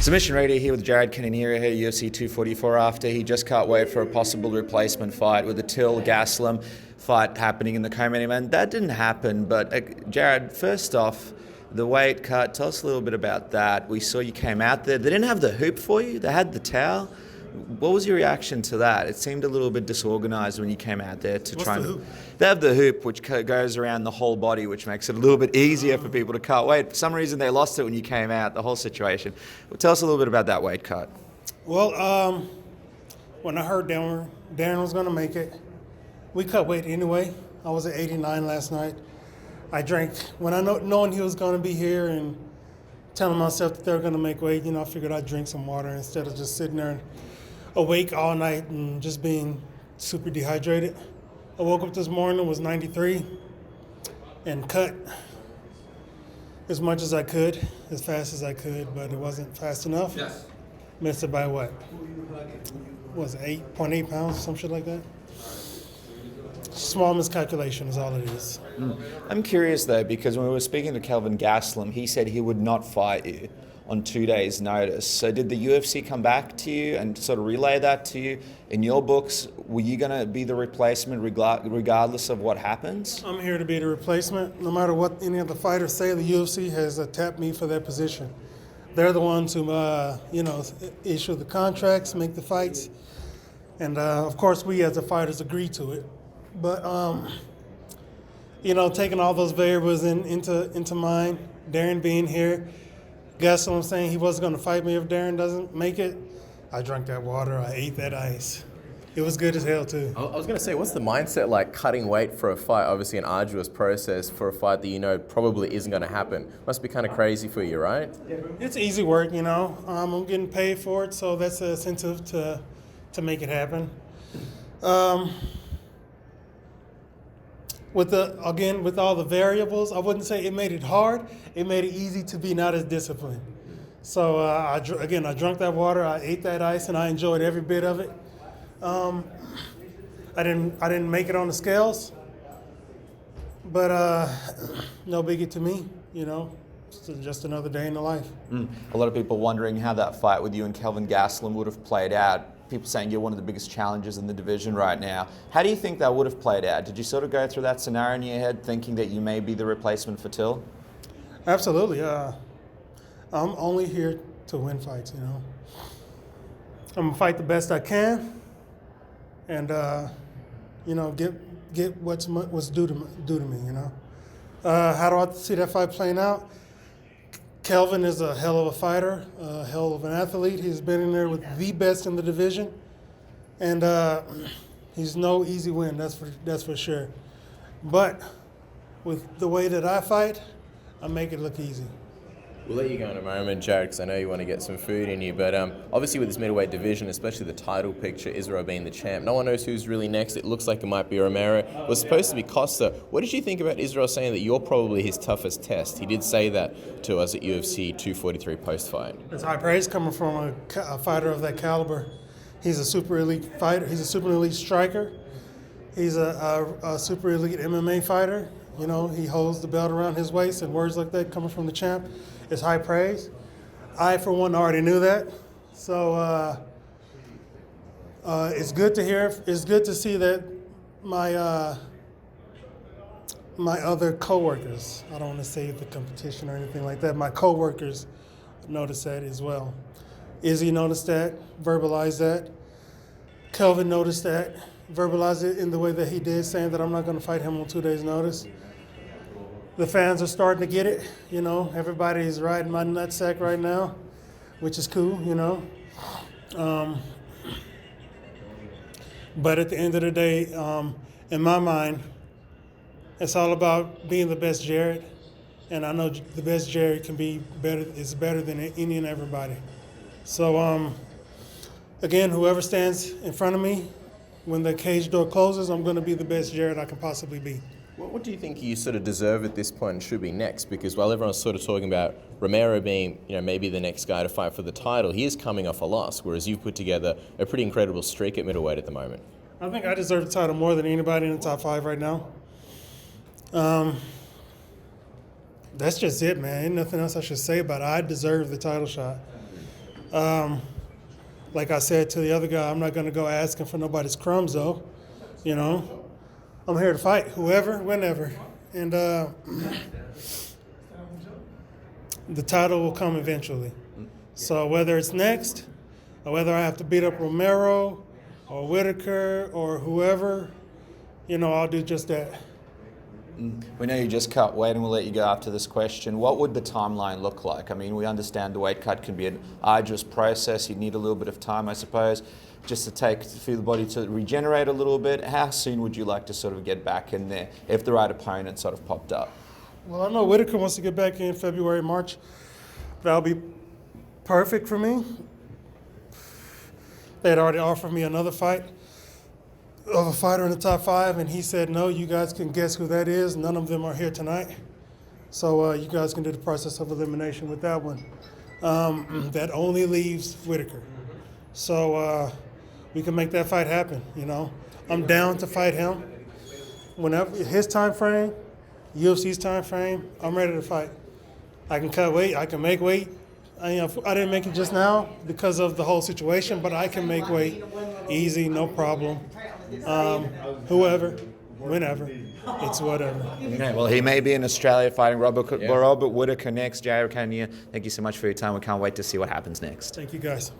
Submission Radio here with Jared Cannonier here at UFC 244 after he just can't wait for a possible replacement fight with the Till Gaslam fight happening in the co-main event. That didn't happen, but Jared, first off, the weight cut, tell us a little bit about that. We saw you came out there. They didn't have the hoop for you, they had the towel. What was your reaction to that? It seemed a little bit disorganized when you came out there to try and... They have the hoop, which goes around the whole body, which makes it a little bit easier for people to cut weight. For some reason, they lost it when you came out, the whole situation. Well, tell us a little bit about that weight cut. Well, when I heard Darren was going to make it, we cut weight anyway. I was at 89 last night. I drank, knowing he was going to be here and telling myself that they were going to make weight, I figured I'd drink some water instead of just sitting there and awake all night and just being super dehydrated. I woke up this morning, was 93, and cut as much as I could, as fast as I could, but it wasn't fast enough. Yes. Missed it by what? Was it 8.8 pounds or some shit like that? Small miscalculation is all it is. I'm curious though, because when we were speaking to Kelvin Gaslam, he said he would not fight you on 2 days' notice. So did the UFC come back to you and sort of relay that to you? In your books, were you going to be the replacement regardless of what happens? I'm here to be the replacement. No matter what any of the fighters say, the UFC has tapped me for that position. They're the ones who, issue the contracts, make the fights. And, of course, we as the fighters agree to it. But, taking all those variables into mind, Darren being here, Gaslam saying he wasn't going to fight me if Darren doesn't make it. I drank that water. I ate that ice. It was good as hell, too. I was going to say, what's the mindset like cutting weight for a fight? Obviously an arduous process for a fight that probably isn't going to happen. Must be kind of crazy for you, right? It's easy work, I'm getting paid for it, so that's an incentive to make it happen. With all the variables, I wouldn't say it made it hard. It made it easy to be not as disciplined. So I drank that water, I ate that ice, and I enjoyed every bit of it. I didn't make it on the scales, but no biggie to me. It's just another day in the life. A lot of people wondering how that fight with you and Kelvin Gaslam would have played out. People saying you're one of the biggest challengers in the division right now. How do you think that would have played out? Did you sort of go through that scenario in your head thinking that you may be the replacement for Till? Absolutely. I'm only here to win fights, I'm going to fight the best I can and, get what's due to me, How do I see that fight playing out? Kelvin is a hell of a fighter, a hell of an athlete. He's been in there with the best in the division, and he's no easy win. That's for sure. But with the way that I fight, I make it look easy. We'll let you go in a moment, Jared, because I know you want to get some food in you. But obviously with this middleweight division, especially the title picture, Israel being the champ, no one knows who's really next. It looks like it might be Romero. It was supposed to be Costa. What did you think about Israel saying that you're probably his toughest test? He did say that to us at UFC 243 post-fight. It's high praise coming from a fighter of that caliber. He's a super elite fighter. He's a super elite striker. He's a super elite MMA fighter. He holds the belt around his waist, and words like that coming from the champ is high praise. I, for one, already knew that. So it's good to hear. It's good to see that my other coworkers, I don't want to say the competition or anything like that, my coworkers noticed that as well. Izzy noticed that, verbalized that. Kelvin noticed that, verbalized it in the way that he did, saying that I'm not going to fight him on 2 days' notice. The fans are starting to get it, Everybody's riding my nutsack right now, which is cool, But at the end of the day, in my mind, it's all about being the best Jared. And I know the best Jared is better than any and everybody. So, again, whoever stands in front of me, when the cage door closes, I'm going to be the best Jared I can possibly be. What do you think you sort of deserve at this point and should be next? Because while everyone's sort of talking about Romero being, maybe the next guy to fight for the title, he is coming off a loss, whereas you've put together a pretty incredible streak at middleweight at the moment. I think I deserve the title more than anybody in the top 5 right now. That's just it, man. Ain't nothing else I should say about it. I deserve the title shot. Like I said to the other guy, I'm not going to go asking for nobody's crumbs, though. You know, I'm here to fight whoever, whenever. And the title will come eventually. So whether it's next, or whether I have to beat up Romero or Whitaker or whoever, you know, I'll do just that. We know you just cut weight, and we'll let you go after this question. What would the timeline look like? I mean, we understand the weight cut can be an arduous process. You need a little bit of time, I suppose, just for the body to regenerate a little bit. How soon would you like to sort of get back in there if the right opponent sort of popped up? Well, I know Whitaker wants to get back in February, March. That'll be perfect for me. They had already offered me another fight of a fighter in the top 5, and he said, no, you guys can guess who that is. None of them are here tonight. So you guys can do the process of elimination with that one. That only leaves Whitaker. So we can make that fight happen, you know. I'm down to fight him. Whenever his time frame, UFC's time frame, I'm ready to fight. I can cut weight, I can make weight. I didn't make it just now because of the whole situation, but I can make weight easy, no problem. Whoever, whenever, it's whatever. Okay, well, he may be in Australia fighting Robert Whitaker next. Jared Cannonier, thank you so much for your time. We can't wait to see what happens next. Thank you, guys.